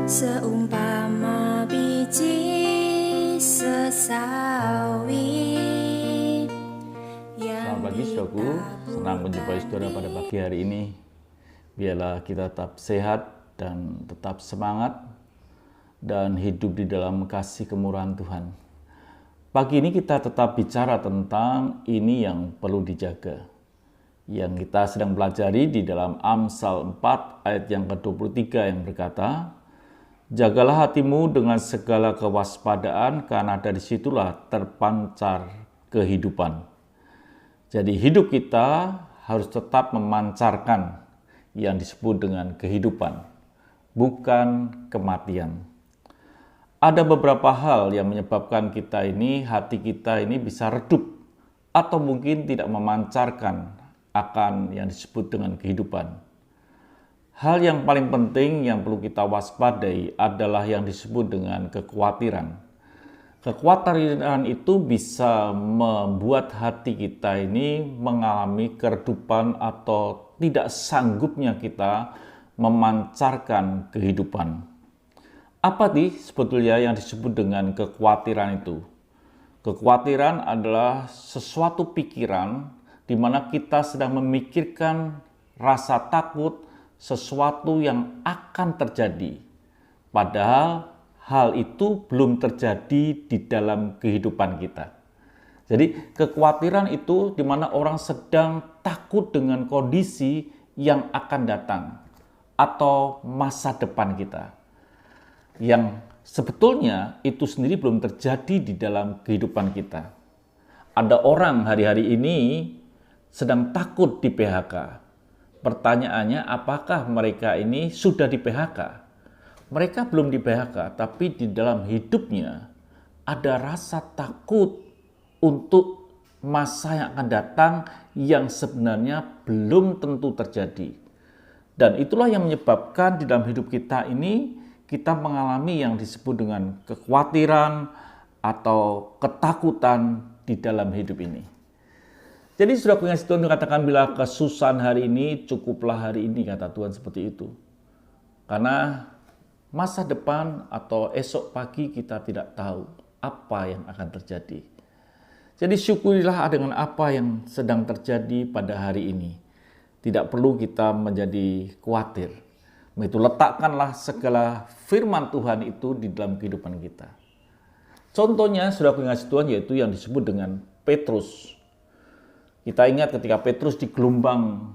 Seumpama biji sesawi. Selamat pagi saudaraku, senang menjumpai saudara pada pagi hari ini. Biarlah kita tetap sehat dan tetap semangat dan hidup di dalam kasih kemurahan Tuhan. Pagi ini kita tetap bicara tentang ini yang perlu dijaga. Yang kita sedang pelajari di dalam Amsal 4 ayat yang ke-23 yang berkata, "Jagalah hatimu dengan segala kewaspadaan, karena dari situlah terpancar kehidupan." Jadi hidup kita harus tetap memancarkan yang disebut dengan kehidupan, bukan kematian. Ada beberapa hal yang menyebabkan hati kita ini bisa redup atau mungkin tidak memancarkan akan yang disebut dengan kehidupan. Hal yang paling penting yang perlu kita waspadai adalah yang disebut dengan kekhawatiran. Kekhawatiran itu bisa membuat hati kita ini mengalami keredupan atau tidak sanggupnya kita memancarkan kehidupan. Apa sih sebetulnya yang disebut dengan kekhawatiran itu? Kekhawatiran adalah sesuatu pikiran di mana kita sedang memikirkan rasa takut sesuatu yang akan terjadi. Padahal hal itu belum terjadi di dalam kehidupan kita. Jadi kekhawatiran itu di mana orang sedang takut dengan kondisi yang akan datang atau masa depan kita. Yang sebetulnya itu sendiri belum terjadi di dalam kehidupan kita. Ada orang hari-hari ini sedang takut di PHK. Pertanyaannya, apakah mereka ini sudah di PHK? Mereka belum di PHK, tapi di dalam hidupnya ada rasa takut untuk masa yang akan datang yang sebenarnya belum tentu terjadi. Dan itulah yang menyebabkan di dalam hidup kita ini kita mengalami yang disebut dengan kekhawatiran atau ketakutan di dalam hidup ini. Jadi sudah punya Tuhan katakan, bila kesusahan hari ini, cukuplah hari ini, kata Tuhan seperti itu. Karena masa depan atau esok pagi kita tidak tahu apa yang akan terjadi. Jadi syukurilah dengan apa yang sedang terjadi pada hari ini. Tidak perlu kita menjadi khawatir. Itu letakkanlah segala firman Tuhan itu di dalam kehidupan kita. Contohnya sudah punya Tuhan yaitu yang disebut dengan Petrus. Kita ingat ketika Petrus di gelombang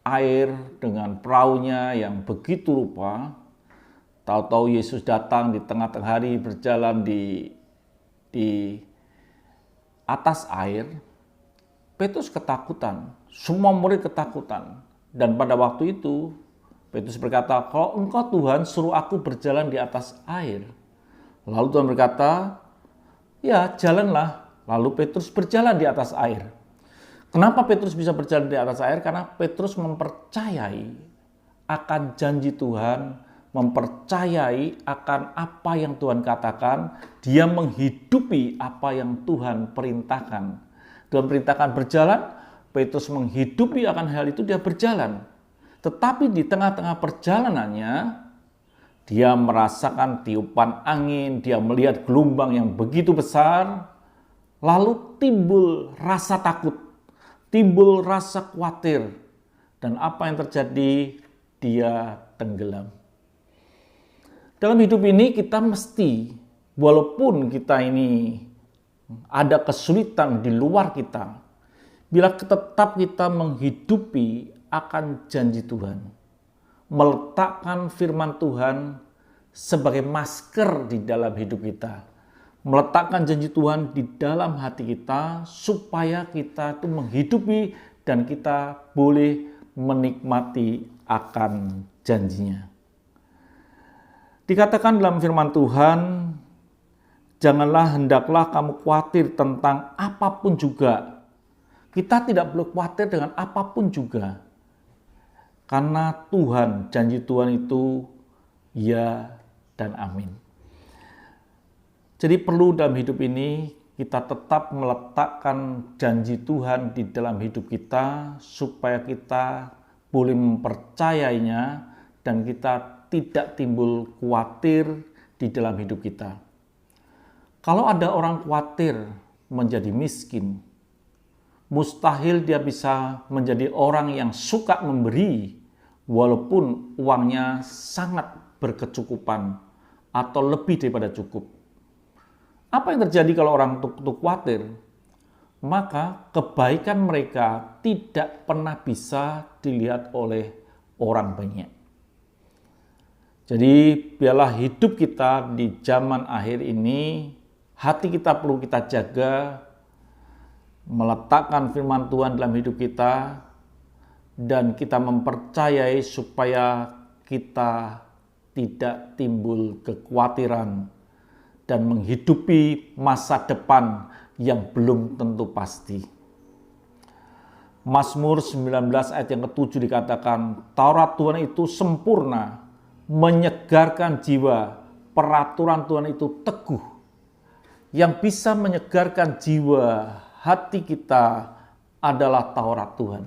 air dengan perahunya yang begitu rupa, tahu-tahu Yesus datang di tengah-tengah hari berjalan di atas air. Petrus ketakutan, semua murid ketakutan. Dan pada waktu itu Petrus berkata, "Kalau engkau Tuhan suruh aku berjalan di atas air." Lalu Tuhan berkata, "Ya, jalanlah." Lalu Petrus berjalan di atas air. Kenapa Petrus bisa berjalan di atas air? Karena Petrus mempercayai akan janji Tuhan, mempercayai akan apa yang Tuhan katakan, dia menghidupi apa yang Tuhan perintahkan. Tuhan perintahkan berjalan, Petrus menghidupi akan hal itu, dia berjalan. Tetapi di tengah-tengah perjalanannya, dia merasakan tiupan angin, dia melihat gelombang yang begitu besar, lalu timbul rasa takut, timbul rasa khawatir, dan apa yang terjadi? Dia tenggelam. Dalam hidup ini kita mesti, walaupun kita ini ada kesulitan di luar kita, bila tetap kita menghidupi akan janji Tuhan, meletakkan firman Tuhan sebagai masker di dalam hidup kita, meletakkan janji Tuhan di dalam hati kita supaya kita itu menghidupi dan kita boleh menikmati akan janjinya. Dikatakan dalam firman Tuhan, hendaklah kamu khawatir tentang apapun juga. Kita tidak perlu khawatir dengan apapun juga. Karena Tuhan, janji Tuhan itu ya dan amin. Jadi perlu dalam hidup ini kita tetap meletakkan janji Tuhan di dalam hidup kita supaya kita boleh mempercayainya dan kita tidak timbul khawatir di dalam hidup kita. Kalau ada orang khawatir menjadi miskin, mustahil dia bisa menjadi orang yang suka memberi walaupun uangnya sangat berkecukupan atau lebih daripada cukup. Apa yang terjadi kalau orang itu khawatir? Maka kebaikan mereka tidak pernah bisa dilihat oleh orang banyak. Jadi biarlah hidup kita di zaman akhir ini, hati kita perlu kita jaga, meletakkan firman Tuhan dalam hidup kita, dan kita mempercayai supaya kita tidak timbul kekhawatiran dan menghidupi masa depan yang belum tentu pasti. Mazmur 19 ayat yang ke-7 dikatakan, Taurat Tuhan itu sempurna, menyegarkan jiwa, peraturan Tuhan itu teguh. Yang bisa menyegarkan jiwa hati kita adalah Taurat Tuhan.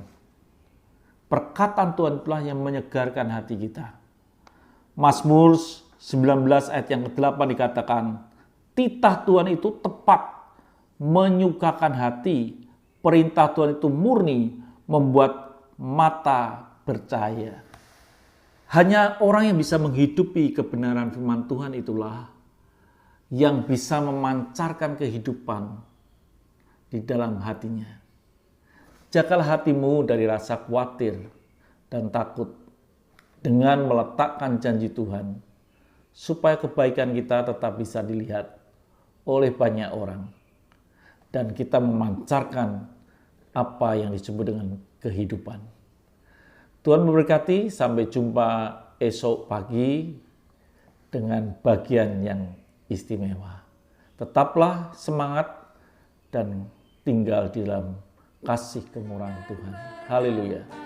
Perkataan Tuhan itulah yang menyegarkan hati kita. Mazmur 19 ayat yang ke-8 dikatakan, titah Tuhan itu tepat, menyukakan hati, perintah Tuhan itu murni, membuat mata percaya. Hanya orang yang bisa menghidupi kebenaran firman Tuhan itulah yang bisa memancarkan kehidupan di dalam hatinya. Jagalah hatimu dari rasa khawatir dan takut dengan meletakkan janji Tuhan, supaya kebaikan kita tetap bisa dilihat oleh banyak orang. Dan kita memancarkan apa yang disebut dengan kehidupan. Tuhan memberkati, sampai jumpa esok pagi dengan bagian yang istimewa. Tetaplah semangat dan tinggal di dalam kasih kemurahan Tuhan. Haleluya.